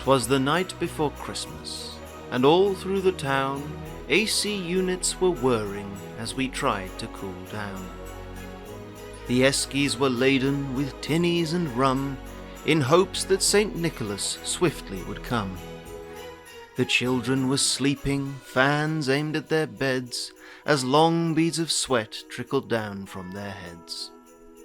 'Twas the night before Christmas, and all through the town AC units were whirring as we tried to cool down. The eskies were laden with tinnies and rum, in hopes that St. Nicholas swiftly would come. The children were sleeping, fans aimed at their beds, as long beads of sweat trickled down from their heads.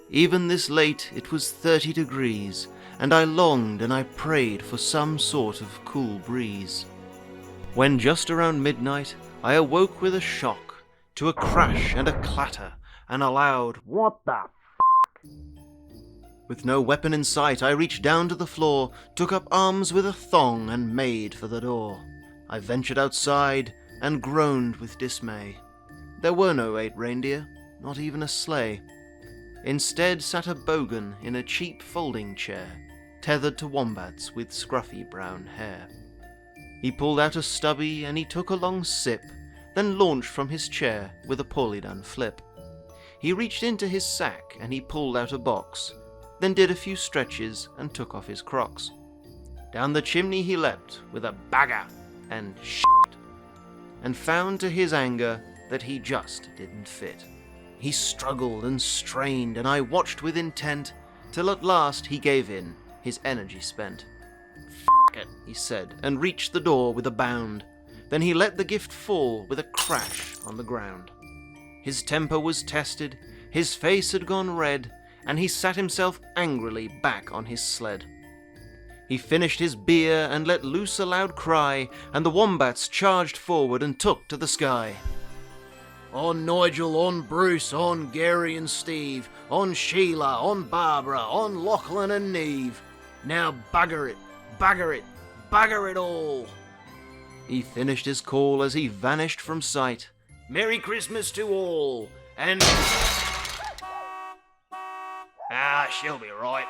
Even this late it was 30 degrees, and I longed and I prayed for some sort of cool breeze. When just around midnight I awoke with a shock, to a crash and a clatter, and a loud "What the f***?" With no weapon in sight I reached down to the floor, took up arms with a thong and made for the door. I ventured outside and groaned with dismay. There were no 8 reindeer, not even a sleigh. Instead sat a bogan in a cheap folding chair, tethered to wombats with scruffy brown hair. He pulled out a stubby and he took a long sip, then launched from his chair with a poorly done flip. He reached into his sack and he pulled out a box, then did a few stretches and took off his Crocs. Down the chimney he leapt with a bagger and shit, and found to his anger that he just didn't fit. He struggled and strained, and I watched with intent, till at last he gave in, his energy spent. "F*** it," he said, and reached the door with a bound. Then he let the gift fall with a crash on the ground. His temper was tested, his face had gone red, and he sat himself angrily back on his sled. He finished his beer and let loose a loud cry, and the wombats charged forward and took to the sky. On Nigel, on Bruce, on Gary and Steve, on Sheila, on Barbara, on Lachlan and Neve. Now bugger it, bugger it, bugger it all. He finished his call as he vanished from sight. Merry Christmas to all, and... she'll be right.